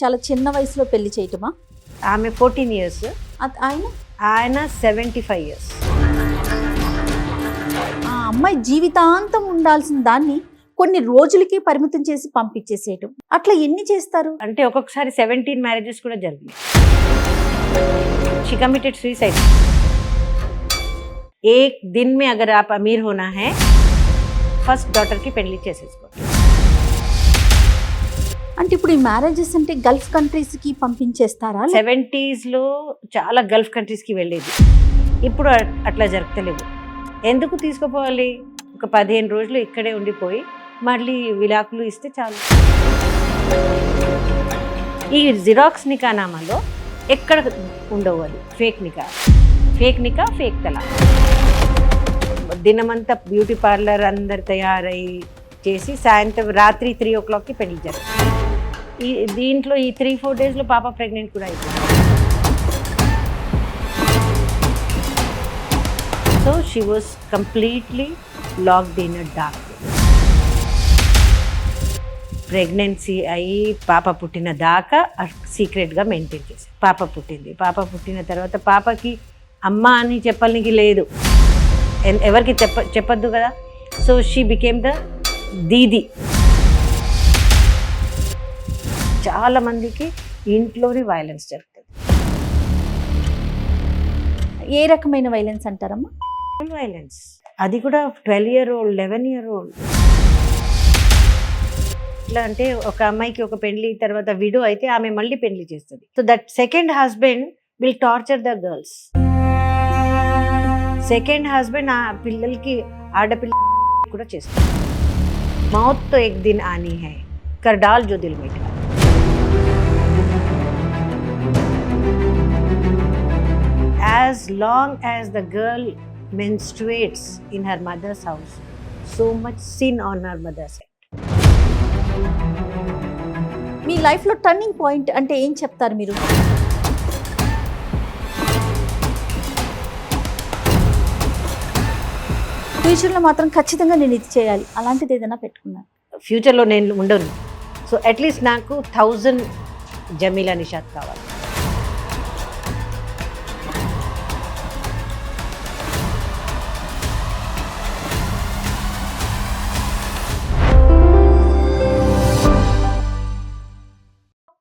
చాలా చిన్న వయసులో పెళ్లి చేయటమా? ఆమె 14 years, ఆయన ఆయన 75 years. ఆ అమ్మాయి జీవితాంతం ఉండాల్సిన దాన్ని కొన్ని రోజులకి పరిమితం చేసి పంపించేసేయటం, అట్లా ఎన్ని చేస్తారు? అంటే ఒక్కొక్కసారి 17 మ్యారేజెస్ కూడా జరిగినాయి. She committed suicide. एक दिन में अगर आप अमीर होना है, ఫస్ట్ డాటర్కి పెళ్లి చేసేసుకోండి. అంటే ఇప్పుడు ఈ మ్యారేజెస్ అంటే గల్ఫ్ కంట్రీస్కి పంపించేస్తారా? 70s లో చాలా గల్ఫ్ కంట్రీస్కి వెళ్ళేది. ఇప్పుడు అట్లా జరగలేదు. ఎందుకు తీసుకుపోవాలి? ఒక 15 రోజులు ఇక్కడే ఉండిపోయి మళ్ళీ విడాకులు ఇస్తే చాలు. ఈ జిరాక్స్ నికా నామాలో ఎక్కడ ఉండవు, అది ఫేక్ నికా, ఫేక్ తలా. దినమంతా బ్యూటీ పార్లర్ అందరు తయారై చేసి సాయంత్రం రాత్రి 3 o'clockకి పెళ్లి జరుగుతుంది. దీంట్లో ఈ 3-4 daysలో పాప ప్రెగ్నెంట్ కూడా అయిపోయింది. So she was completely locked in a dark. Pregnancy అయ్యి పాప పుట్టిన దాకా సీక్రెట్గా మెయింటైన్ చేశారు. పాప పుట్టింది. పాప పుట్టిన తర్వాత పాపకి అమ్మ అని చెప్పడానికి లేదు, ఎవరికి చెప్పద్దు కదా. సో షీ బికేమ్ ద దీది. చాలా మందికి ఇంట్లోనే వైలెన్స్ జరుగుతుంది. ఏ రకమైన వైలెన్స్ అంటారమ్మా? వైలెన్స్, అది కూడా 12 year old 11 year old. ఇట్లా అంటే ఒక అమ్మాయికి ఒక పెళ్లి తర్వాత విడో అయితే ఆమె మళ్ళీ పెళ్లి చేస్తుంది. So that second husband will torture the girls. Second husband ఆ పిల్లలకి ఆడపిల్ల కూడా చేస్తారు. మౌత్ తో ఎక్ దిన్ ఆనీ హై, కర్ doll Joe Dil May. As long as the girl menstruates in her mother's house, so much sin on her mother's head. మీ లైఫ్లో turning point అంటే ఏం చెప్తారు మీరు? ఫ్యూచర్లో మాత్రం ఖచ్చితంగా నేను ఇది చేయాలి, అలాంటిది ఏదైనా పెట్టుకున్నాను? ఫ్యూచర్లో నేను ఉండను. సో అట్లీస్ట్ నాకు 1000 జమీలా నిషాద్ కావాలి.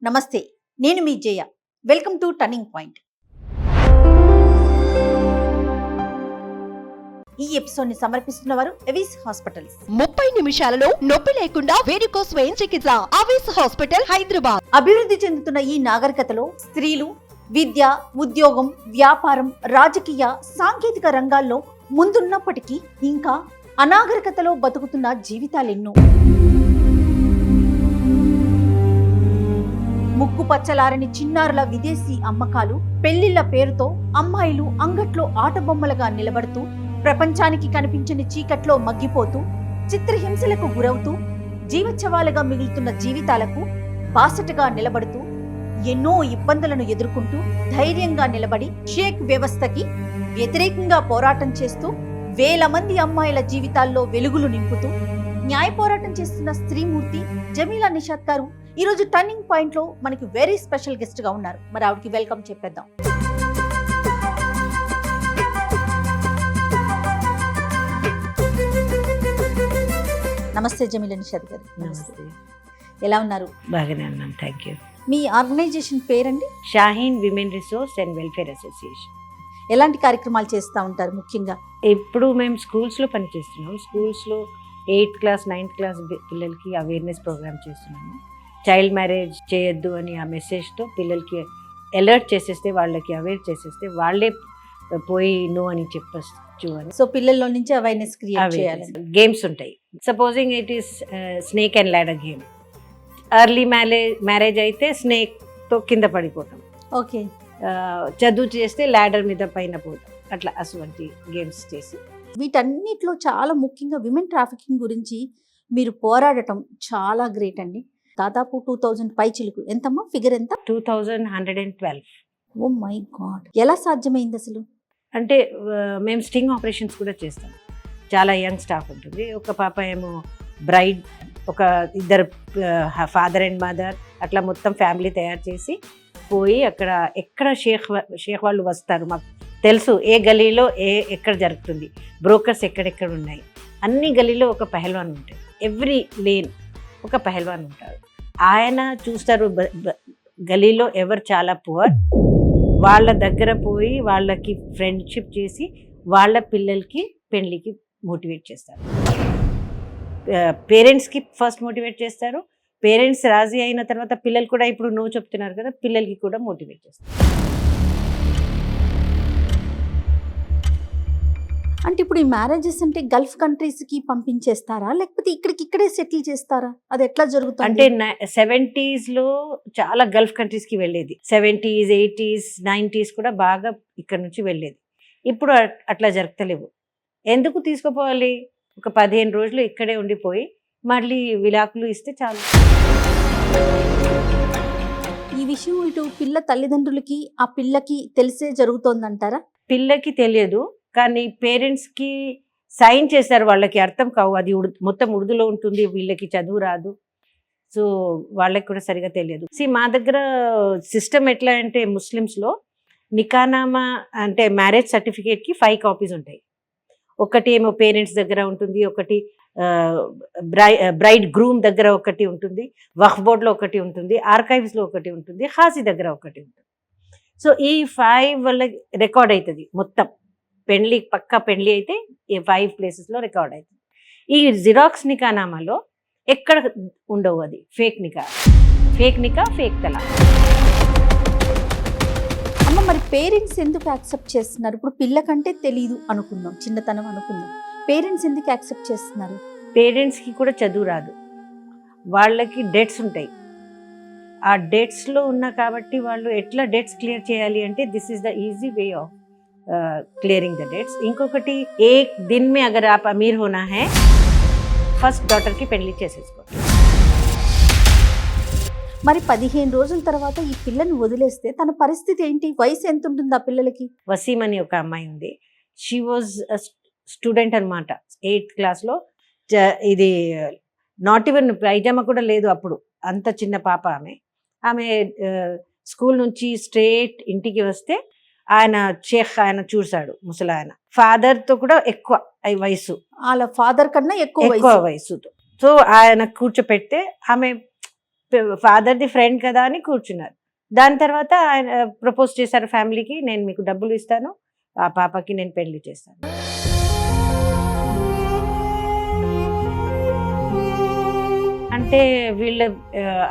నమస్తే, నేను మీ Jaya. Welcome to turning point. ఈ ఎపిసోడ్ ని సమర్పిస్తున్న వారు అవిస్ హాస్పిటల్స్. 30 నిమిషాలలో నొప్పి లేకుండా వేడికోస్ వెయిన్ చికిత్స. అవిస్ హాస్పిటల్, హైదరాబాద్. అభివృద్ధి చెందుతున్న ఈ నాగరికతలో స్త్రీలు విద్య, ఉద్యోగం, వ్యాపారం, రాజకీయ, సాంకేతిక రంగాల్లో ముందున్నప్పటికీ ఇంకా అనాగరికతలో బతుకుతున్న జీవితాలెన్నో. ముక్కు పచ్చలారని చిన్నారుల విదేశీ అమ్మకాలు, పెళ్లిళ్ల పేరుతో అమ్మాయిలు అంగట్లో ఆటబొమ్మలుగా నిలబడుతూ, ప్రపంచానికి కనిపించని చీకట్లో మగ్గిపోతూ, చిత్రహింసలకు గురవుతూ, జీవచ్ఛవాలుగా మిగులుతున్న జీవితాలకు బాసటగా నిలబడుతూ, ఎన్నో ఇబ్బందులను ఎదుర్కొంటూ ధైర్యంగా నిలబడి షేక్ వ్యవస్థకి వ్యతిరేకంగా పోరాటం చేస్తూ, వేల మంది అమ్మాయిల జీవితాల్లో వెలుగులు నింపుతూ న్యాయ పోరాటం చేస్తున్న స్త్రీమూర్తి జమీలా నిషాద్ గారు ఈరోజు టర్నింగ్ పాయింట్ లో మనకి వెరీ స్పెషల్ గెస్ట్ గా ఉన్నారు. మరి ఆవిడకి వెల్కమ్ చెప్పేద్దాం. నమస్తే జమీలా నిషాద్ గారు. నమస్తే. ఎలా ఉన్నారు? బాగానే ఉన్నాం, థ్యాంక్ యూ. మీ ఆర్గనైజేషన్ పేరండి? Shaheen women resource and welfare association. ఎలాంటి కార్యక్రమాలు చేస్తూ ఉంటారు ముఖ్యంగా? ఇప్పుడు మేము స్కూల్స్లో పనిచేస్తున్నాం. స్కూల్స్లో 8th class 9th class పిల్లలకి అవేర్నెస్ ప్రోగ్రామ్ చేస్తున్నాము. చైల్డ్ మ్యారేజ్ చేయొద్దు అని ఆ మెసేజ్తో పిల్లలకి అలర్ట్ చేసేస్తే, వాళ్ళకి అవేర్ చేసేస్తే వాళ్ళే పోయి నో అని చెప్పచ్చు అని. సో పిల్లల్లో నుంచి అవేర్నెస్ క్రియేట్ చేయాలి. గేమ్స్ ఉంటాయి. Supposing it is snake and ladder game. Early marriage అయితే స్నేక్తో కింద పడిపోతాం. ఓకే. చదువు చేస్తే ల్యాడర్ మీద పైన పోతాం. అట్లా అటువంటి గేమ్స్ చేసి, వీటన్నిటిలో చాలా ముఖ్యంగా విమెన్ ట్రాఫికింగ్ గురించి మీరు పోరాడటం చాలా గ్రేట్ అండి. దాదాపు 2000 పైచిలుకు. ఎంతమ్మా ఫిగర్ ఎంత? 2112. ఓ మై గాడ్, ఎలా సాధ్యమైంది అసలు? అంటే మేము స్టింగ్ ఆపరేషన్స్ కూడా చేస్తాం. చాలా యంగ్ స్టాఫ్ ఉంటుంది. ఒక పాప ఏమో బ్రైడ్ ఒక ఇద్దరు ఫాదర్ అండ్ మదర్ అట్లా మొత్తం ఫ్యామిలీ తయారు చేసి పోయి అక్కడ ఎక్కడ షేక్ వాళ్ళు వస్తారు, మాకు తెలుసు ఏ గలీలో ఎక్కడ జరుగుతుంది, బ్రోకర్స్ ఎక్కడెక్కడ ఉన్నాయి, అన్ని గలీలో ఒక పహల్వాన్ ఉంటాడు, ఎవ్రీ లేన్ ఒక పహల్వాన్ ఉంటాడు. ఆయన చూస్తారు గలీలో ఎవరు చాలా పువర్, వాళ్ళ దగ్గర పోయి వాళ్ళకి ఫ్రెండ్షిప్ చేసి వాళ్ళ పిల్లలకి పెళ్ళికి మోటివేట్ చేస్తారు. పేరెంట్స్కి ఫస్ట్ మోటివేట్ చేస్తారు, పేరెంట్స్ రాజీ అయిన తర్వాత పిల్లలు కూడా ఇప్పుడు నో చెప్తున్నారు కదా, పిల్లలకి కూడా మోటివేట్ చేస్తారు. అంటే ఇప్పుడు ఈ మ్యారేజెస్ అంటే గల్ఫ్ కంట్రీస్కి పంపించేస్తారా, లేకపోతే ఇక్కడే సెటిల్ చేస్తారా? అది ఎట్లా జరుగుతుంది? అంటే 70s చాలా గల్ఫ్ కంట్రీస్కి వెళ్ళేది, 70s, 80s, 90s కూడా బాగా ఇక్కడ నుంచి వెళ్ళేది. ఇప్పుడు అట్లా జరగలేవు. ఎందుకు తీసుకుపోవాలి? ఒక 15 రోజులు ఇక్కడే ఉండిపోయి మళ్ళీ విడాకులు ఇస్తే చాలు. ఈ విషయం ఇటు పిల్ల తల్లిదండ్రులకి ఆ పిల్లకి తెలిసే జరుగుతోందంటారా? పిల్లకి తెలియదు, కానీ పేరెంట్స్కి సైన్ చేస్తారు, వాళ్ళకి అర్థం కావు, అది మొత్తం ఉర్దూలో ఉంటుంది, వీళ్ళకి చదువు రాదు, సో వాళ్ళకి కూడా సరిగా తెలియదు. మా దగ్గర సిస్టమ్ ఎట్లా అంటే ముస్లిమ్స్లో నికానామా అంటే మ్యారేజ్ సర్టిఫికేట్కి 5 కాపీస్ ఉంటాయి. ఒకటి ఏమో పేరెంట్స్ దగ్గర ఉంటుంది, ఒకటి బ్రైడ్ గ్రూమ్ దగ్గర ఒకటి ఉంటుంది, వక్ఫ్ బోర్డ్లో ఒకటి ఉంటుంది, ఆర్కైవ్స్లో ఒకటి ఉంటుంది, హాజీ దగ్గర ఒకటి ఉంటుంది. సో ఈ 5 వల్ల రికార్డ్ అవుతుంది మొత్తం. పక్కా పెళ్లి అయితే ఈ 5 ప్లేసెస్లో రికార్డ్ అవుతుంది. ఈ జిరాక్స్ నికానామాలో ఎక్కడ ఉండవు, అది ఫేక్ నికా, ఫేక్ తలా. అమ్మ, మరి పేరెంట్స్ ఎందుకు యాక్సెప్ట్ చేస్తున్నారు? ఇప్పుడు పిల్లకంటే తెలీదు అనుకుందాం, చిన్నతనం అనుకుందాం, పేరెంట్స్ ఎందుకు యాక్సెప్ట్ చేస్తున్నారు? పేరెంట్స్కి కూడా చదువు రాదు, వాళ్ళకి డెట్స్ ఉంటాయి, ఆ డెట్స్లో ఉన్నా కాబట్టి వాళ్ళు ఎట్లా డెట్స్ క్లియర్ చేయాలి అంటే this is the easy way of clearing the debts. ఇంకొకటి, ఏక్ దిన్ మే అగర్ ఆప్ అమీర్ హోనా హై, ఫస్ట్ డాటర్కి పెళ్లి చేసేసుకో. మరి 15 రోజుల తర్వాత ఈ పిల్లని వదిలేస్తే తన పరిస్థితి ఏంటి? వయసు ఎంత ఉంటుంది ఆ పిల్లలకి? వసీం అని ఒక అమ్మాయి ఉంది, షీ వాజ్ స్టూడెంట్ అనమాట, 8th క్లాస్లో. ఇది నాట్ ఈవెన్ పైజామా కూడా లేదు అప్పుడు, అంత చిన్న పాప ఆమె స్కూల్ నుంచి స్ట్రేట్ ఇంటికి వస్తే ఆయన ఆయన చూశాడు, ముసలాయన, ఫాదర్తో కూడా ఎక్కువ వయసు, వాళ్ళ ఫాదర్ కన్నా ఎక్కువ వయసుతో. సో ఆయన కూర్చోపెడితే ఆమె ఫాదర్ది ఫ్రెండ్ కదా అని కూర్చున్నారు. దాని తర్వాత ఆయన ప్రపోజ్ చేశారు ఫ్యామిలీకి, నేను మీకు డబ్బులు ఇస్తాను, ఆ పాపకి నేను పెళ్లి చేస్తాను. అంటే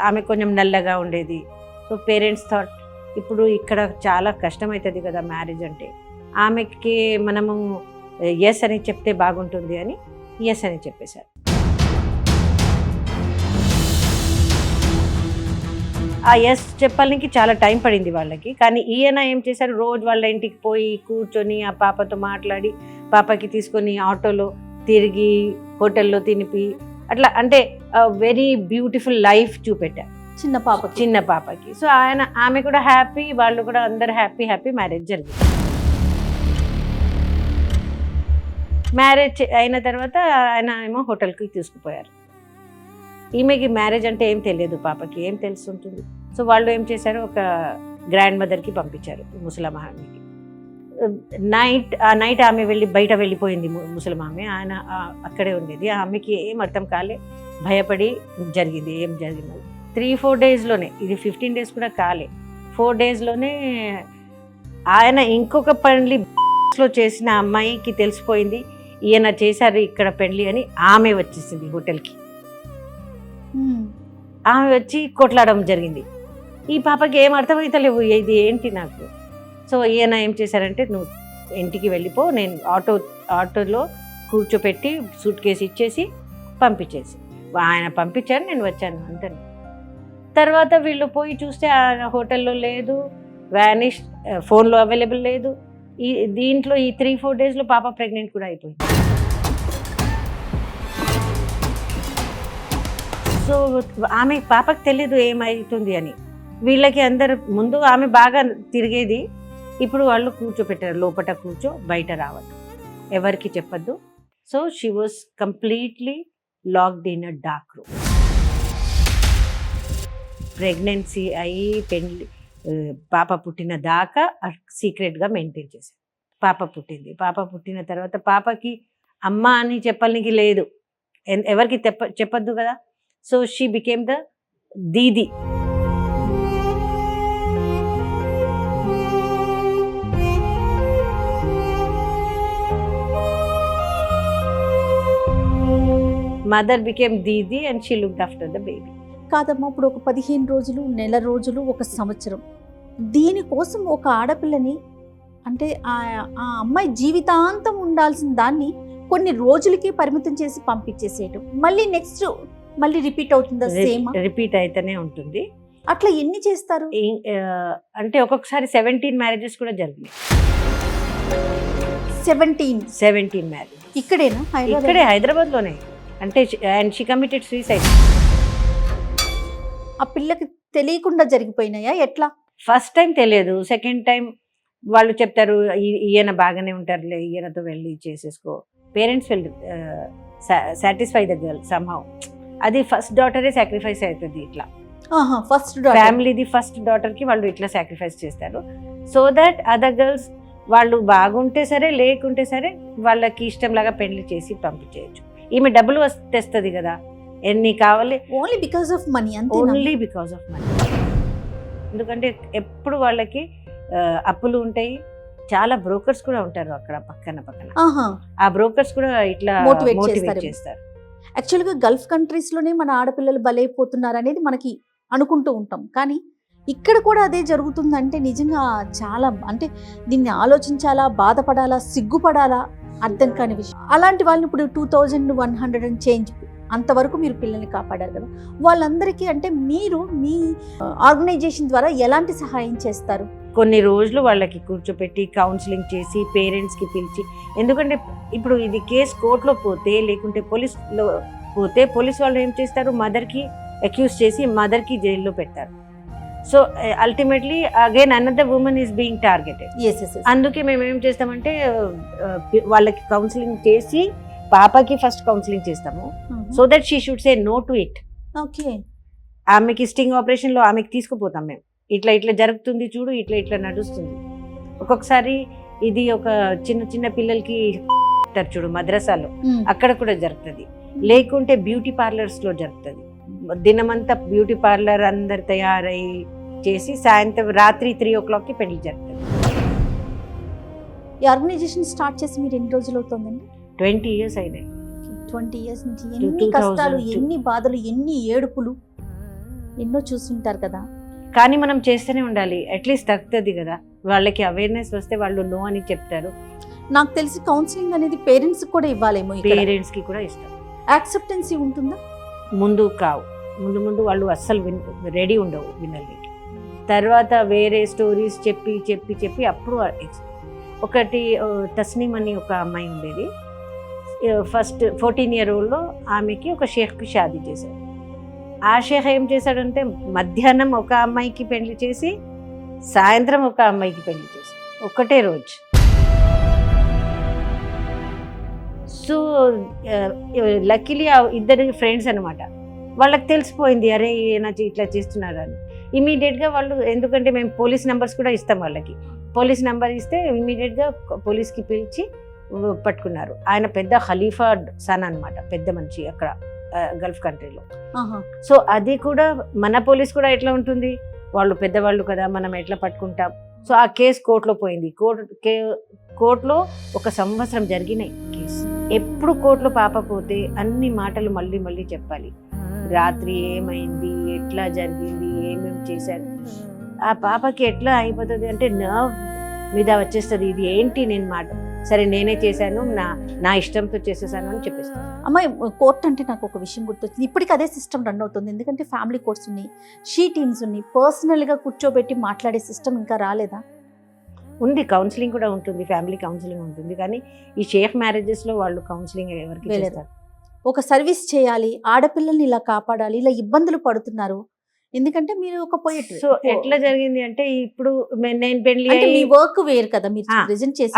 ఆమె కొంచెం నల్లగా ఉండేది, సో పేరెంట్స్ థాట్ ఇప్పుడు ఇక్కడ చాలా కష్టం అవుతుంది కదా మ్యారేజ్ అంటే, ఆమెకి మనము ఎస్ అని చెప్తే బాగుంటుంది అని ఎస్ అని చెప్పేశారు. ఆ ఎస్ చెప్పడానికి చాలా టైం పడింది వాళ్ళకి, కానీ ఈయన ఏం చేశారు, రోజు వాళ్ళ ఇంటికి పోయి కూర్చొని ఆ పాపతో మాట్లాడి, పాపకి తీసుకొని ఆటోలో తిరిగి హోటల్లో తినిపి అట్లా, అంటే వెరీ బ్యూటిఫుల్ లైఫ్ చూపెట్టారు చిన్న పాపకి. సో ఆమె కూడా హ్యాపీ, వాళ్ళు కూడా అందరు హ్యాపీ మ్యారేజ్ జరిగింది. మ్యారేజ్ అయిన తర్వాత ఆయన ఏమో హోటల్కి తీసుకుపోయారు. ఈమెకి మ్యారేజ్ అంటే ఏం తెలియదు, పాపకి ఏం తెలుసుంటుంది. సో వాళ్ళు ఏం చేశారు, ఒక గ్రాండ్ మదర్కి పంపించారు, ముసలమామికి. నైట్ ఆమె బయట వెళ్ళిపోయింది, ముసలమామె. ఆయన అక్కడే ఉండేది, ఆమెకి ఏం అర్థం కాలే, భయపడి జరిగింది ఏం జరిగింది. 3-4 డేస్లోనే, ఇది 15 డేస్ కూడా కాలే, 4 డేస్లోనే ఆయన ఇంకొక పెళ్లిలో చేసిన అమ్మాయికి తెలిసిపోయింది, ఈయన చేశారు ఇక్కడ పెళ్లి అని. ఆమె వచ్చేసింది హోటల్కి, ఆమె వచ్చి కొట్లాడడం జరిగింది. ఈ పాపకి ఏం అర్థమవుతలేవు, ఇది ఏంటి నాకు. సో ఈయన ఏం చేశారంటే, నువ్వు ఇంటికి వెళ్ళిపో, నేను ఆటోలో కూర్చోపెట్టి సూట్ కేసు ఇచ్చేసి పంపించేసి, ఆయన పంపించారు, నేను వచ్చాను అంతే. తర్వాత వీళ్ళు పోయి చూస్తే ఆ హోటల్లో లేదు, వ్యానిష్, ఫోన్లో అవైలబుల్ లేదు. దీంట్లో ఈ 3-4 డేస్లో పాప ప్రెగ్నెంట్ కూడా అయిపోయింది. సో ఆమె పాపకు తెలీదు ఏమవుతుంది అని. వీళ్ళకి అందరు ముందు ఆమె బాగా తిరిగేది, ఇప్పుడు వాళ్ళు కూర్చోపెట్టారు, లోపల కూర్చో, బయట రావద్దు, ఎవరికి చెప్పద్దు. So she was completely locked in a dark room. Pregnancy అయ్యి పాప పుట్టిన దాకా సీక్రెట్గా మెయింటైన్ చేశారు. పాప పుట్టింది. పాప పుట్టిన తర్వాత పాపకి అమ్మ అని చెప్పడానికి లేదు, ఎవరికి చెప్పొద్దు కదా. So she became the Didi. Mother became Didi and she looked after the baby. కాదమ్మా, ఇప్పుడు ఒక 15 రోజులు, నెల రోజులు, ఒక సంవత్సరం, దీనికోసం ఒక ఆడపిల్లని అంటే ఆ అమ్మాయి జీవితాంతం ఉండాల్సిన దాన్ని కొన్ని రోజులకి పరిమితం చేసి పంపించేసేయటం, మళ్ళీ నెక్స్ట్ మళ్ళీ రిపీట్ అవుతుందా? సేమ్ రిపీట్ అయితేనే ఉంటుంది. అట్లా ఎన్ని చేస్తారు? అంటే ఒక్కొక్కసారి 17 మ్యారేజెస్ కూడా జరిగినాయి. 17 మ్యారేజ్ ఇక్కడేనా? ఇక్కడే హైదరాబాద్లోనే. అంటే అండ్ షీ కమిటెడ్ సూసైడ్. ఆ పిల్లకి తెలియకుండా జరిగిపోయినాయా ఎట్లా? ఫస్ట్ టైం తెలియదు, సెకండ్ టైం వాళ్ళు చెప్తారు ఈయన బాగానే ఉంటారులే, ఈయనతో వెళ్ళి చేసేసుకో. Parents will satisfy the girl somehow. అది ఫస్ట్ డాటరే సాక్రిఫైస్ అవుతుంది. ఇట్లా ఫస్ట్ ఫ్యామిలీది ఫస్ట్ డాటర్కి వాళ్ళు ఇట్లా సాక్రిఫైస్ చేస్తారు. సో దట్ అదర్ గర్ల్స్ వాళ్ళు బాగుంటే సరే, లేకుంటే సరే వాళ్ళకి ఇష్టంలాగా పెళ్లి చేసి పంపించేయచ్చు. ఈమె డబ్బులు తెస్తుంది కదా, ఎన్ని కావాలి, only because of money. Only because of money. ఎందుకంటే ఎప్పుడు వాళ్ళకి అప్పులు ఉంటాయి. చాలా బ్రోకర్స్ కూడా ఉంటారు అక్కడ పక్కన. ఆ బ్రోకర్స్ కూడా ఇట్లా మోటివేట్ చేస్తారు. యాక్చువల్గా గల్ఫ్ కంట్రీస్లోనే మన ఆడపిల్లలు బలైపోతున్నారు అనేది మనకి అనుకుంటూ ఉంటాం, కానీ ఇక్కడ కూడా అదే జరుగుతుందంటే నిజంగా చాలా, అంటే దీన్ని ఆలోచించాలా, బాధపడాలా, సిగ్గుపడాలా, అర్థం కాని విషయం. అలాంటి వాళ్ళని ఇప్పుడు 2100 అండ్ చేంజ్ అంతవరకు మీరు పిల్లల్ని కాపాడారు కదా, వాళ్ళందరికీ అంటే మీరు మీ ఆర్గనైజేషన్ ద్వారా ఎలాంటి సహాయం చేస్తారు? కొన్ని రోజులు వాళ్ళకి కూర్చోపెట్టి కౌన్సిలింగ్ చేసి పేరెంట్స్కి పిలిచి, ఎందుకంటే ఇప్పుడు ఇది కేసు కోర్టులో పోతే, లేకుంటే పోలీస్లో పోతే పోలీస్ వాళ్ళు ఏం చేస్తారు, మదర్కి అక్యూజ్ చేసి మదర్కి జైల్లో పెడతారు. So ultimately again another woman is being targeted. అందుకే మేము ఏం చేస్తామంటే వాళ్ళకి కౌన్సిలింగ్ చేసి పాపకి ఫస్ట్ కౌన్సిలింగ్ చేస్తాము, so that she should say no to it. Okay, ఆమెకి స్టింగ్ ఆపరేషన్లో ఆమెకి తీసుకుపోతాం మేము. ఇట్లా ఇట్లా జరుగుతుంది చూడు, ఇట్లా ఇట్లా నడుస్తుంది. ఒక్కొక్కసారి ఇది ఒక చిన్న పిల్లలకి చూడు మద్రసాలో, అక్కడ కూడా జరుగుతుంది. లేకుంటే బ్యూటీ పార్లర్స్లో జరుగుతుంది. దినమంతా బ్యూటీ పార్లర్ అందరు తయారై చేసి సాయంత్రం రాత్రి 3 o'clockకి పెళ్లి జరుగుతుంది. ఈ ఆర్గనైజేషన్ స్టార్ట్ చేసి మీరు ఎన్ని రోజులు అవుతుందండి? 20 years అయినాయి. 20 years నుంచి ఎన్ని కష్టాలు, ఎన్ని బాధలు, ఎన్ని ఏడుపులు ఎన్నో చూస్తుంటారు కదా. కానీ మనం చేస్తూనే ఉండాలి, అట్లీస్ట్ తగ్గుతుంది కదా. వాళ్ళకి అవేర్నెస్ వస్తే వాళ్ళు నో అని చెప్తారు. నాకు తెలిసి కౌన్సిలింగ్ అనేది పేరెంట్స్ కూడా ఇవ్వాలేమో. పేరెంట్స్కి కూడా ఇస్తారు. యాక్సెప్టెన్సీ ఉంటుందా? ముందు కావు, ముందు వాళ్ళు అస్సలు రెడీ ఉండవు వినాలి. తర్వాత వేరే స్టోరీస్ చెప్పి అప్పుడు ఒకటి తస్నీమ్ అని ఒక అమ్మాయి ఉండేది. ఫస్ట్ 14-year-oldలో ఆమెకి ఒక షేఖ్కి షాదీ చేశారు. ఆ షేఖ్ ఏం చేశాడంటే మధ్యాహ్నం ఒక అమ్మాయికి పెళ్లి చేసి సాయంత్రం ఒక అమ్మాయికి పెళ్లి చేశారు, ఒకటే రోజు. సో లక్కీలీ ఇద్దరు ఫ్రెండ్స్ అనమాట. వాళ్ళకి తెలిసిపోయింది, అరే ఈయన ఇట్లా చేస్తున్నారు అని. ఇమీడియట్గా వాళ్ళు, ఎందుకంటే మేము పోలీస్ నెంబర్స్ కూడా ఇస్తాం వాళ్ళకి, పోలీస్ నెంబర్ ఇస్తే ఇమీడియట్గా పోలీస్కి పిలిచి పట్టుకున్నారు. ఆయన పెద్ద ఖలీఫా సన్ అనమాట, పెద్ద మనిషి అక్కడ గల్ఫ్ కంట్రీలో. సో అది కూడా మన పోలీస్ కూడా ఎట్లా ఉంటుంది, వాళ్ళు పెద్దవాళ్ళు కదా, మనం ఎట్లా పట్టుకుంటాం. సో ఆ కేసు కోర్టులో పోయింది. కోర్టులో 1 సంవత్సరం జరిగినాయి కేసు. ఎప్పుడు కోర్టులో పాప పోతే అన్ని మాటలు మళ్ళీ చెప్పాలి. రాత్రి ఏమైంది, ఎట్లా జరిగింది, ఏమేమి చేశారు. ఆ పాపకి ఎట్లా అయిపోతుంది అంటే నర్వ్ మీద వచ్చేస్తుంది, ఇది ఏంటి నేను మాట, సరే నేనే చేశాను, నా ఇష్టంతో చేసేసాను అని చెప్పేస్తాను. అమ్మాయి, కోర్ట్ అంటే నాకు ఒక విషయం గుర్తొచ్చింది. ఇప్పటికి అదే సిస్టమ్ రన్ అవుతుంది, ఎందుకంటే ఫ్యామిలీ కోర్ట్స్ ఉన్నాయి, షీ టీమ్స్ ఉన్నాయి, పర్సనల్గా కూర్చోబెట్టి మాట్లాడే సిస్టమ్ ఇంకా రాలేదా? ఉంది, కౌన్సిలింగ్ కూడా ఉంటుంది, ఫ్యామిలీ కౌన్సిలింగ్ ఉంటుంది. కానీ ఈ షేక్ మ్యారేజెస్లో వాళ్ళు కౌన్సిలింగ్ ఎవరికి చేస్తారు? ఒక సర్వీస్ చేయాలి, ఆడపిల్లల్ని ఇలా కాపాడాలి, ఇలా ఇబ్బందులు పడుతున్నారు, ఎందుకంటే మీరు ఒక పోయిట్రీ. సో ఎట్లా జరిగింది అంటే, ఇప్పుడు నేను పెళ్లి మీ వర్క్ వేరు కదా, మీరు ప్రెజెంట్ చేసి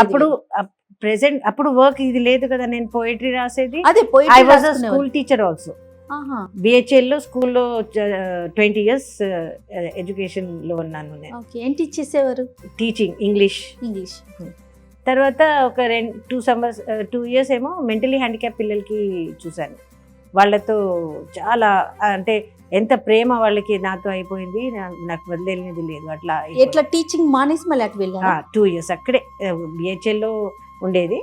అప్పుడు వర్క్ ఇది లేదు కదా, నేను పోయిట్రీ రాసేది. అదే I was a school teacher also. ఆహా. బిహెచ్ఎల్లో స్కూల్లో 20 years ఎడ్యుకేషన్లో ఉన్నాను నేను. ఓకే, ఏం టీచ్ చేసేవారు? Teaching English. ఇంగ్లీష్. తర్వాత ఒక 2 years ఏమో మెంటలీ హ్యాండిక్యాప్ పిల్లలకి చూశాను. వాళ్ళతో చాలా అంటే ఎంత ప్రేమ వాళ్ళకి నాతో అయిపోయింది, నాకు వదిలేనిది లేదు అట్లా. ఎట్లా టీచింగ్ మానేసి మళ్ళీ అటు వెళ్ళారా? 2 years అక్కడే బిహెచ్ఎల్లో ఉండేది.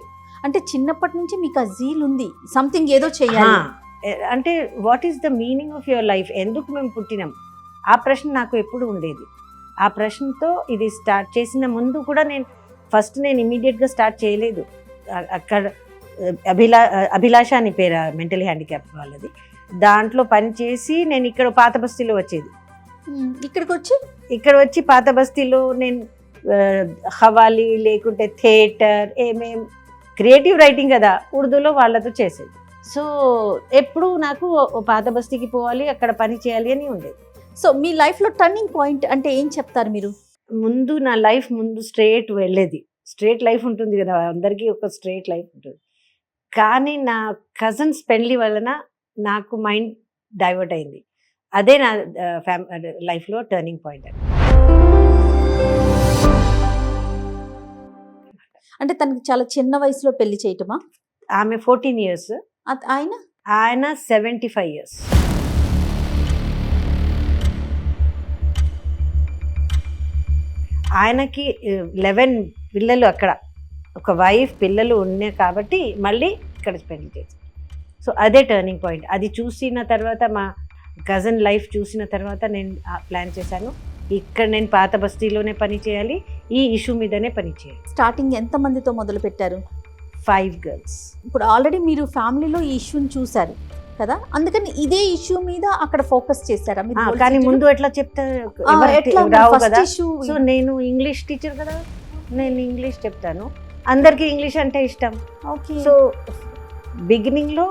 అంటే చిన్నప్పటి నుంచి మీకు ఆ జీల్ ఉంది, సంథింగ్ ఏదో చేయాలి. అంటే what is the meaning of your life, ఎందుకు మేము పుట్టినాం, ఆ ప్రశ్న నాకు ఎప్పుడు ఉండేది. ఆ ప్రశ్నతో ఇది స్టార్ట్ చేసిన ముందు కూడా నేను ఇమీడియట్గా స్టార్ట్ చేయలేదు. అక్కడ అభిలాష అని పేరు మెంటల్ హ్యాండిక్యాప్ వాళ్ళది. దాంట్లో పనిచేసి నేను ఇక్కడ పాత బస్తీలో వచ్చేది. ఇక్కడ వచ్చి పాత బస్తీలో నేను హవాలి లేకుంటే థియేటర్ ఏమేం క్రియేటివ్ రైటింగ్ కదా ఉర్దూలో వాళ్ళతో చేసేది. సో ఎప్పుడు నాకు పాత బస్తీకి పోవాలి, అక్కడ పని చేయాలి అని ఉండేది. సో మీ లైఫ్లో టర్నింగ్ పాయింట్ అంటే ఏం చెప్తారు మీరు? ముందు నా లైఫ్ ముందు స్ట్రేట్ వెళ్ళేది. స్ట్రేట్ లైఫ్ ఉంటుంది కదా, అందరికీ ఒక స్ట్రేట్ లైఫ్ ఉంటుంది. కానీ నా కజిన్స్ పెళ్లి వలన నాకు మైండ్ డైవర్ట్ అయింది. అదే నా లైఫ్లో టర్నింగ్ పాయింట్. అంటే తనకి చాలా చిన్న వయసులో పెళ్లి చేయటమా? ఆమె 14 years, ఆయన 75 years. ఆయనకి 11 పిల్లలు, అక్కడ ఒక వైఫ్ పిల్లలు ఉన్నాయి కాబట్టి మళ్ళీ ఇక్కడ పెళ్లి చేశారు. సో అదే టర్నింగ్ పాయింట్. అది చూసిన తర్వాత మా కజిన్ లైఫ్ చూసిన తర్వాత నేను ప్లాన్ చేశాను, ఇక్కడ నేను పాత బస్తీలోనే పని చేయాలి, ఈ ఇష్యూ మీదనే పని చేయాలి. స్టార్టింగ్ ఎంత మందితో మొదలు పెట్టారు? 5 girls. ఇప్పుడు ఆల్రెడీ మీరు ఫ్యామిలీలో ఈ ఇష్యూని చూసారు కదా, అందుకని ఇదే ఇష్యూ మీద అక్కడ ఫోకస్ చేశారా? కానీ ముందు ఎట్లా చెప్తారు కదా. సో నేను ఇంగ్లీష్ టీచర్ కదా, నేను ఇంగ్లీష్ చెప్తాను, అందరికీ ఇంగ్లీష్ అంటే ఇష్టం. ఓకే. సో బిగినింగ్లో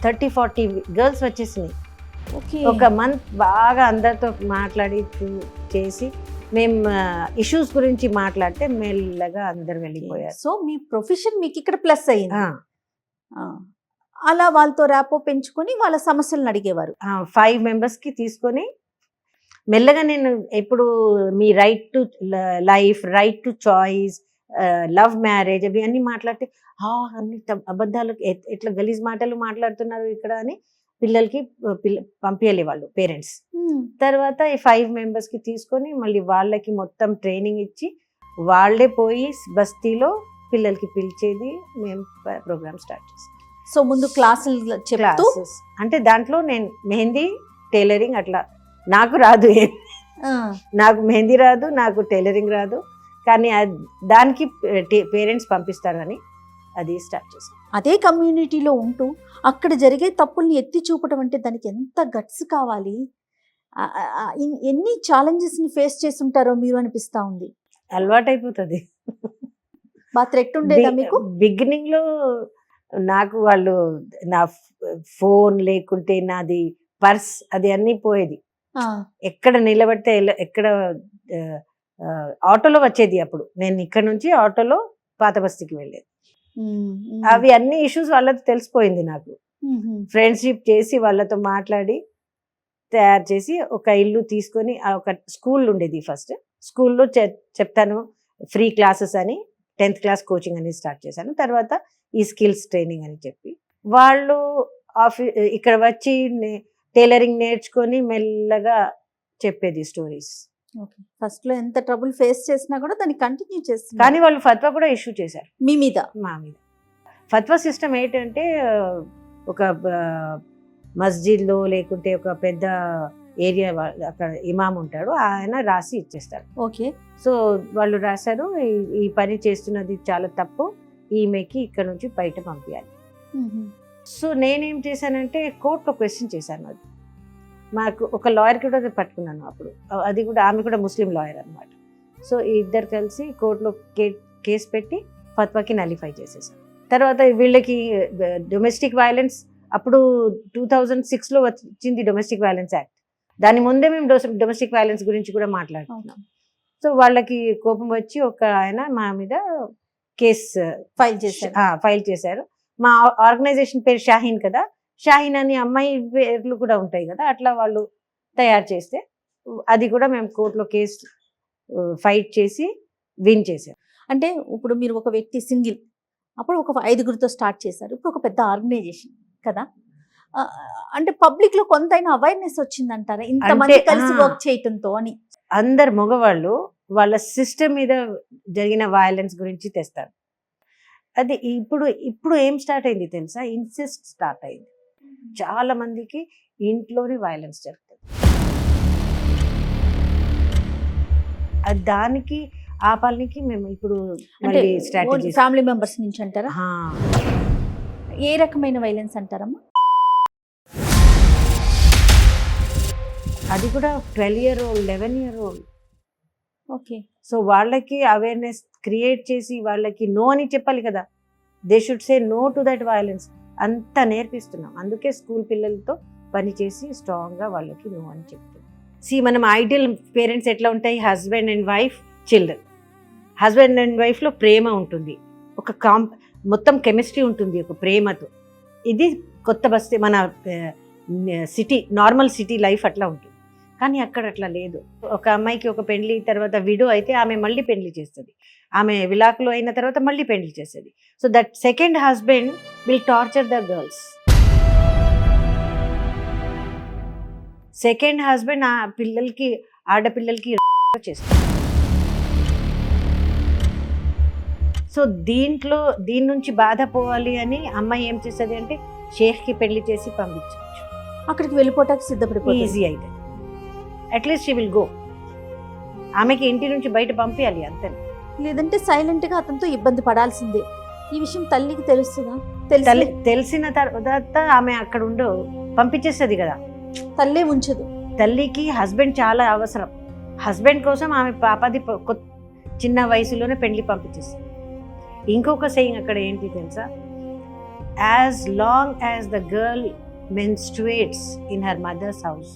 30-40 girls వచ్చేసినాయి. ఒక మంత్ బాగా అందరితో మాట్లాడి చేసి మేము ఇష్యూస్ గురించి మాట్లాడితే మెల్లగా అందరు వెళ్ళిపోయారు. సో మీ ప్రొఫెషన్ మీకు ఇక్కడ ప్లస్ అయ్యింది. అలా వాళ్ళతో ర్యాపో పెంచుకొని వాళ్ళ సమస్యలను అడిగేవారు. 5 members తీసుకొని మెల్లగా నేను ఇప్పుడు మీ right to life, right to choice, love marriage అవి అన్నీ మాట్లాడితే అన్ని అబద్ధాలు, ఎట్లా గలీజ్ మాటలు మాట్లాడుతున్నారు ఇక్కడ అని పిల్లలకి పంపించాలి వాళ్ళు పేరెంట్స్. తర్వాత ఈ 5 members తీసుకొని మళ్ళీ వాళ్ళకి మొత్తం ట్రైనింగ్ ఇచ్చి వాళ్ళే పోయి బస్తీలో పిల్లలకి పిలిచేది, మేము ప్రోగ్రామ్ స్టార్ట్ చేసాం. సో ముందు క్లాసెస్ అంటే దాంట్లో నేను మెహందీ, టైలరింగ్ అట్లా నాకు రాదు, నాకు మెహందీ రాదు, నాకు టైలరింగ్ రాదు, కానీ దానికి పేరెంట్స్ పంపిస్తారు అని అది స్టార్ట్ చేసాం. అదే కమ్యూనిటీలో ఉంటూ అక్కడ జరిగే తప్పుల్ని ఎత్తి చూపడం అంటే దానికి ఎంత గట్స్ కావాలి, ఎన్ని ఛాలెంజెస్ని ఫేస్ చేసి ఉంటారో మీరు అనిపిస్తూ ఉంది. అలవాటు అయిపోతుంది. బాగా థ్రెట్ ఉండేదా మీకు? బిగినింగ్లో నాకు వాళ్ళు నా ఫోన్ లేకుంటే నాది పర్స్ అది అన్నీ పోయేది. ఎక్కడ నిలబడితే ఎక్కడ ఆటోలో వచ్చేది. అప్పుడు నేను ఇక్కడ నుంచి ఆటోలో పాత బస్తీకి వెళ్ళేది. అవి అన్ని ఇష్యూస్ వాళ్ళతో తెలిసిపోయింది. నాకు ఫ్రెండ్షిప్ చేసి వాళ్ళతో మాట్లాడి తయారు చేసి ఒక ఇల్లు తీసుకొని ఒక స్కూల్ ఉండేది. ఫస్ట్ స్కూల్లో చెప్తాను ఫ్రీ క్లాసెస్ అని 10th class కోచింగ్ అని స్టార్ట్ చేశాను. తర్వాత ఈ స్కిల్స్ ట్రైనింగ్ అని చెప్పి వాళ్ళు ఇక్కడ వచ్చి టైలరింగ్ నేర్చుకొని మెల్లగా చెప్పేది స్టోరీస్. ఫస్ట్ లో ఎంత ట్రబుల్ ఫేస్ చేసినా కూడా దాన్ని కంటిన్యూ చేస్తారు. కానీ వాళ్ళు ఫత్వా కూడా ఇష్యూ చేశారు మీ మీద, మా మీద. ఫత్వా సిస్టమ్ ఏంటంటే ఒక మస్జిద్లో లేకుంటే ఒక పెద్ద ఏరియా అక్కడ ఇమామ్ ఉంటాడు, ఆయన రాసి ఇచ్చేస్తారు. ఓకే. సో వాళ్ళు రాశారు, ఈ పని చేస్తున్నది చాలా తప్పు, ఈమెకి ఇక్కడ నుంచి బయట పంపించాలి. సో నేనేం చేశానంటే కోర్టులో క్వశ్చన్ చేశాను. అది మాకు ఒక లాయర్ కూడా పట్టుకున్నాను అప్పుడు, అది కూడా ఆమె కూడా ముస్లిం లాయర్ అనమాట. సో ఇద్దరు కలిసి కోర్టులో కేసు పెట్టి ఫత్వాకి నలిఫై చేసేసారు. తర్వాత వీళ్ళకి డొమెస్టిక్ వైలెన్స్ అప్పుడు 2006లో వచ్చింది డొమెస్టిక్ వైలెన్స్ యాక్ట్. దాని ముందే మేము డొమెస్టిక్ వైలెన్స్ గురించి కూడా మాట్లాడుతున్నాం. సో వాళ్ళకి కోపం వచ్చి ఒక ఆయన మా మీద కేసు ఫైల్ చేశారు. మా ఆర్గనైజేషన్ పేరు షాహీన్ కదా, షాహీన్ అని అమ్మాయి పేర్లు కూడా ఉంటాయి కదా, అట్లా వాళ్ళు తయారు చేస్తే అది కూడా మేము కోర్టులో కేసు ఫైట్ చేసి విన్ చేసాం. అంటే ఇప్పుడు మీరు ఒక వ్యక్తి సింగిల్, అప్పుడు ఒక 5గురితో స్టార్ట్ చేశారు, ఇప్పుడు ఒక పెద్ద ఆర్గనైజేషన్ కదా. ఆ, అంటే పబ్లిక్ లో కొంతైనా అవేర్నెస్ వచ్చిందంటారా ఇంతమంది అంటే, కలిసి వర్క్ చేయటంతో అని? అందరు మగవాళ్ళు వాళ్ళ సిస్టమ్ మీద జరిగిన వైలెన్స్ గురించి తెస్తారు. అది ఇప్పుడు ఏం స్టార్ట్ అయింది తెలుసా? ఇన్సెస్ట్ స్టార్ట్ అయింది. చాలా మందికి ఇంట్లోనే వైలెన్స్ జరుగుతుంది. అది దానికి ఆపాలనికి మేము ఇప్పుడు అంటే స్ట్రాటజీ ఫ్యామిలీ మెంబర్స్ నుంచి అంటారా? ఏ రకమైన వైలెన్స్ అంటారమ్మా? అది కూడా 12 year old 11 year old. Okay. So వాళ్ళకి అవేర్నెస్ క్రియేట్ చేసి వాళ్ళకి నో అని చెప్పాలి కదా. They should say no to that violence. అంతా నేర్పిస్తున్నాం. అందుకే స్కూల్ పిల్లలతో పనిచేసి స్ట్రాంగ్గా వాళ్ళకి నో అని చెప్తున్నాం. మనం ఐడియల్ పేరెంట్స్ ఎట్లా ఉంటాయి? Husband and wife, children. Husband and వైఫ్లో ప్రేమ ఉంటుంది, ఒక మొత్తం కెమిస్ట్రీ ఉంటుంది ఒక ప్రేమతో. ఇది కొత్త బస్తీ మన సిటీ, నార్మల్ సిటీ లైఫ్ అట్లా ఉంటుంది. కానీ అక్కడ అట్లా లేదు. ఒక అమ్మాయికి ఒక పెళ్లి తర్వాత విడో అయితే ఆమె మళ్ళీ పెళ్లి చేస్తుంది, ఆమె విలాకులు అయిన తర్వాత మళ్ళీ పెళ్లి చేస్తుంది. So that second husband will torture the girls. Second husband ఆ పిల్లలకి, ఆడపిల్లలకి చేస్తారు. సో దీని నుంచి బాధ పోవాలి అని అమ్మాయి ఏం చేస్తుంది అంటే షేఖ్కి పెళ్లి చేసి పంపించవచ్చు, అక్కడికి వెళ్ళిపోవటానికి సిద్ధపడిపోయి ఈజీ అయితే. At least she will go. ఆమెకి ఇంటి నుంచి బయట పంపించాలి అంతే. లేదంటే సైలెంట్ గా అతనితో ఇబ్బంది పడాల్సిందే. ఈ విషయం తల్లికి తెలుస్తుందా? తెలిసిన తర్వాత ఆమె అక్కడ పంపించేస్తుంది కదా. తల్లే ఉంచదు. తల్లికి హస్బెండ్ చాలా అవసరం. హస్బెండ్ కోసం ఆమె పాపది చిన్న వయసులోనే పెళ్లి పంపించేస్తుంది. ఇంకొక సెయింగ్ అక్కడ ఏంటి తెలుసా? As long as the girl menstruates in her mother's house,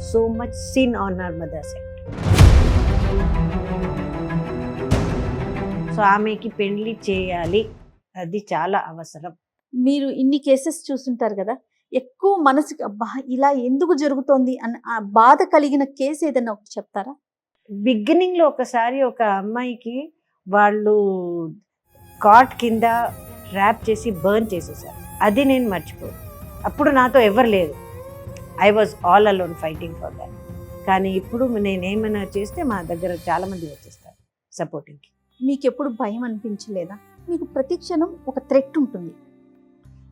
so much sin on her mother's head. So ఆమెకి పెళ్లి చేయాలి, అది చాలా అవసరం. మీరు ఇన్ని కేసెస్ చూస్తుంటారు కదా, ఎక్కువ మనసుకి అబ్బా ఇలా ఎందుకు జరుగుతోంది అని ఆ బాధ కలిగిన కేసు ఏదైనా ఒకటి చెప్తారా? బిగినింగ్ లో ఒకసారి ఒక అమ్మాయికి వాళ్ళు కాట్ కింద ర్యాప్ చేసి బర్న్ చేసేసారు. అది నేను మర్చిపోను. అప్పుడు నాతో ఎవరు లేదు, I was all alone fighting for that. కానీ ఇప్పుడు నేనేమైనా చేస్తే మా దగ్గర చాలా మంది వచ్చేస్తారు సపోర్టింగ్కి. మీకు ఎప్పుడు భయం అనిపించలేదా? మీకు ప్రతి క్షణం ఒక థ్రెట్ ఉంటుంది.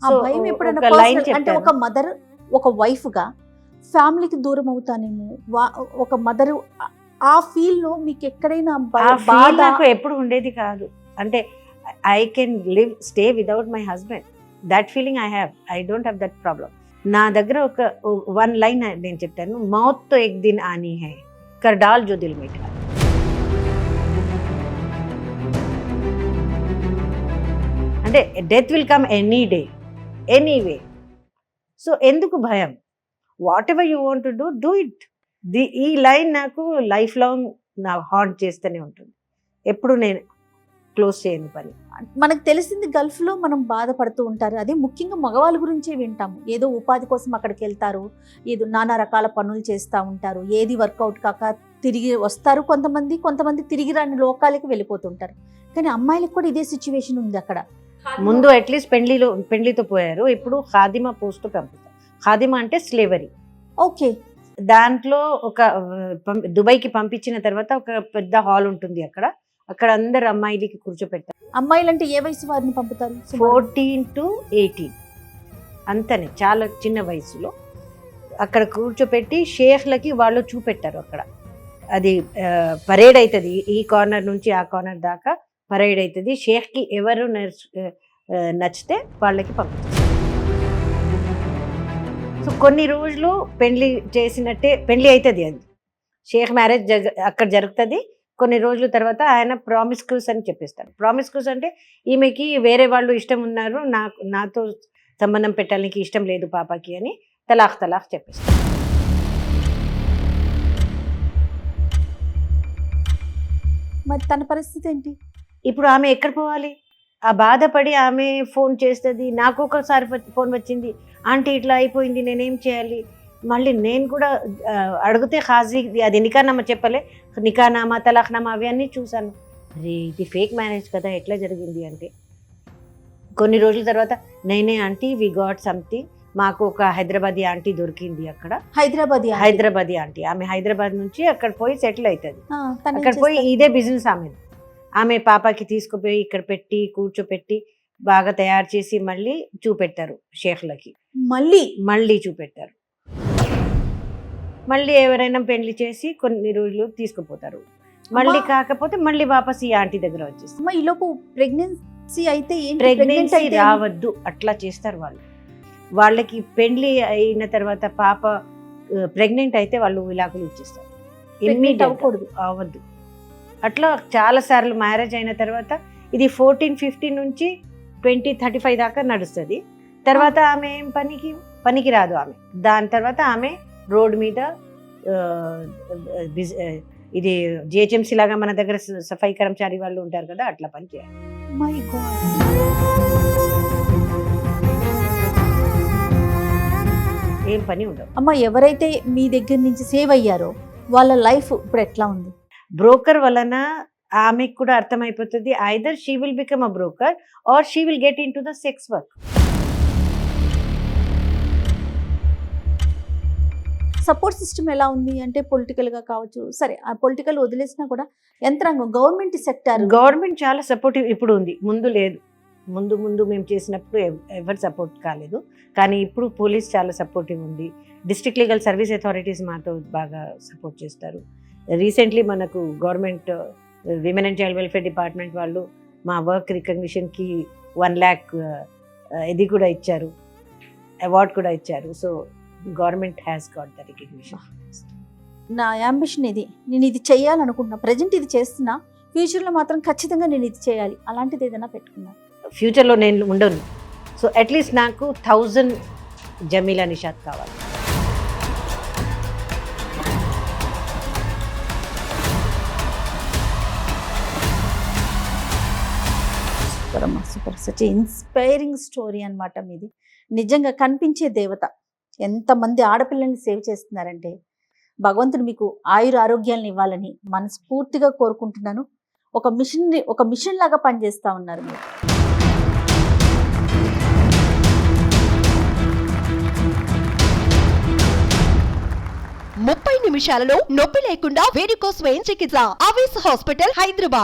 ఆ So, భయం ఎప్పుడైనా ఒక line personal- అంటే చెప్తాను. ఒక మదర్, ఒక వైఫ్ గా ఫ్యామిలీకి దూరం అవుతానేమో, ఒక మదర్, ఆ ఫీల్ లో మీకు ఎక్కడైనా ఆ ఫీల్ నాకు ఎప్పుడు ఉండేది కాదు. అంటే I can stay without my husband. That feeling I have. I don't have that problem. నా దగ్గర ఒక 1 line నేను చెప్తాను. మౌత్ తో ఎక్ దిన్ ఆనీ హై, కర్ డాల్ జో దిల్ మే ఠార్. అంటే death will come any day, anyway. So ఎందుకు భయం? What ever you want to do it. ఈ లైన్ నాకు లైఫ్ లాంగ్ నా హాంట్ చేస్తూనే ఉంటుంది. ఎప్పుడు నేను క్లోజ్ చేయను పని. మనకు తెలిసింది గల్ఫ్ లో మనం బాధపడుతూ ఉంటారు. అదే ముఖ్యంగా మగవాళ్ళ గురించే వింటాము. ఏదో ఉపాధి కోసం అక్కడికి వెళ్తారు, ఏదో నానా రకాల పనులు చేస్తూ ఉంటారు, ఏది వర్కౌట్ కాక తిరిగి వస్తారు. కొంతమంది తిరిగి రాని లోకాలకి వెళ్ళిపోతుంటారు. కానీ అమ్మాయిలకు కూడా ఇదే సిచ్యువేషన్ ఉంది అక్కడ. ముందు అట్లీస్ట్ పెళ్లితో పోయారు, ఇప్పుడు ఖాదిమా పోస్ట్ పంపిస్తారు. ఖాదిమా అంటే స్లేవరీ. ఓకే. దాంట్లో ఒక దుబాయ్కి పంపించిన తర్వాత ఒక పెద్ద హాల్ ఉంటుంది అక్కడ అందరు అమ్మాయిలకి కూర్చోపెడతారు. అమ్మాయిలు అంటే ఏ వయసు వారిని పంపుతారు? 14 to 18 అంతనే, చాలా చిన్న వయసులో అక్కడ కూర్చోపెట్టి షేఖ్లకి వాళ్ళు చూపెట్టారు. అక్కడ అది పరేడ్ అవుతుంది, ఈ కార్నర్ నుంచి ఆ కార్నర్ దాకా పరేడ్ అవుతుంది. షేఖ్కి ఎవరు నచ్చితే వాళ్ళకి పంపిస్తారు. సో కొన్ని రోజులు పెళ్లి చేసినట్టే పెళ్లి అవుతుంది. అది షేఖ్ మ్యారేజ్ అక్కడ జరుగుతుంది. కొన్ని రోజుల తర్వాత ఆయన ప్రామిస్క్యూస్ అని చెప్పిస్తాడు. ప్రామిస్క్యూస్ అంటే ఈమెకి వేరే వాళ్ళు ఇష్టం ఉన్నారు, నాతో సంబంధం పెట్టడానికి ఇష్టం లేదు పాపకి అని తలాక్ చెప్పిస్తాడు. మరి తన పరిస్థితి ఏంటి? ఇప్పుడు ఆమె ఎక్కడ పోవాలి? ఆ బాధపడి ఆమె ఫోన్ చేస్తుంది. నాకు ఒకసారి ఫోన్ వచ్చింది, ఆంటీ ఇట్లా అయిపోయింది, నేనేం చేయాలి? మళ్ళీ నేను కూడా అడిగితే హాజీ అది నికానామా చెప్పలే, నికానామా తలాఖ్నామా అవి అన్నీ చూశాను. అరే ఇది ఫేక్ మ్యారేజ్ కదా, ఎట్లా జరిగింది అంటే కొన్ని రోజుల తర్వాత నేనే ఆంటీ వి గాట్ సంథింగ్, మాకు ఒక హైదరాబాదీ ఆంటీ దొరికింది అక్కడ, హైదరాబాదీ ఆంటీ. ఆమె హైదరాబాద్ నుంచి అక్కడ పోయి సెటిల్ అవుతుంది. అక్కడ పోయి ఇదే బిజినెస్ ఆమె పాపకి తీసుకుపోయి ఇక్కడ పెట్టి కూర్చోపెట్టి బాగా తయారు చేసి మళ్ళీ చూపెట్టారు షేఖ్లకి, మళ్ళీ చూపెట్టారు. మళ్ళీ ఎవరైనా పెళ్లి చేసి కొన్ని రోజులు తీసుకుపోతారు, మళ్ళీ కాకపోతే మళ్ళీ వాపస్ ఈ ఆంటీ దగ్గర వచ్చేస్తారు. ఈ లోపు ప్రెగ్నెన్సీ రావద్దు అట్లా చేస్తారు వాళ్ళు. వాళ్ళకి పెళ్లి అయిన తర్వాత పాప ప్రెగ్నెంట్ అయితే వాళ్ళు విడాకులు ఇచ్చేస్తారు, అవ్వద్దు. అట్లా చాలా సార్లు మ్యారేజ్ అయిన తర్వాత ఇది 14-15 నుంచి 20-35 దాకా నడుస్తుంది. తర్వాత ఆమె ఏం పనికి రాదు ఆమె. దాని తర్వాత ఆమె రోడ్ మీద ఇది జిహెచ్ఎంసీ లాగా మన దగ్గర సఫాయి కర్మచారి వాళ్ళు ఉంటారు కదా, అట్లా పని చేయాలి. ఏం పని ఉండదు. అమ్మ, ఎవరైతే మీ దగ్గర నుంచి సేవ్ అయ్యారో వాళ్ళ లైఫ్ ఇప్పుడు ఎట్లా ఉంది? బ్రోకర్ వలన ఆమెకు కూడా అర్థమైపోతుంది, either she will become a broker or she will get in to the sex work. Support system ఎలా ఉంది అంటే పొలిటికల్గా కావచ్చు, సరే ఆ పొలిటికల్ వదిలేసినా కూడా యంత్రాంగం, గవర్నమెంట్ చాలా సపోర్టివ్ ఇప్పుడు ఉంది, ముందు లేదు. ముందు మేము చేసినప్పుడు ఎవరు సపోర్ట్ కాలేదు, కానీ ఇప్పుడు పోలీస్ చాలా సపోర్టివ్ ఉంది. డిస్ట్రిక్ట్ లీగల్ సర్వీస్ అథారిటీస్ మాతో బాగా సపోర్ట్ చేస్తారు. రీసెంట్లీ మనకు government women and child welfare department వాళ్ళు మా వర్క్ రికగ్నిషన్కి 1 lakh ఇది కూడా ఇచ్చారు, అవార్డ్ కూడా ఇచ్చారు. So government has got the recognition. నా యాంబిషన్ ఇది, నేను ఇది చేయాలనుకుంటున్నా, ప్రజెంట్ ఇది చేస్తున్నా, ఫ్యూచర్లో మాత్రం ఖచ్చితంగా నేను ఇది చేయాలి, అలాంటిది ఏదైనా పెట్టుకున్నా. ఫ్యూచర్లో నేను ఉండను, సో అట్లీస్ట్ నాకు 1000 జమీలా నిషాద్ కావాలి. సూపర్, సచ్ ఇన్స్పైరింగ్ స్టోరీ అన్నమాట మీది. నిజంగా కనిపించే దేవత. ఎంతమంది ఆడపిల్లల్ని సేవ్ చేస్తున్నారంటే భగవంతుడు మీకు ఆయుర ఆరోగ్యాలను ఇవ్వాలని మనస్ఫూర్తిగా కోరుకుంటున్నాను. ఒక మిషన్ లాగా పనిచేస్తా ఉన్నారు మీరు. నిమిషాలలో నొప్పి లేకుండా వేడికోస్ వెయిన్ చికిత్స. ఆవేశ హాస్పిటల్, హైదరాబాద్.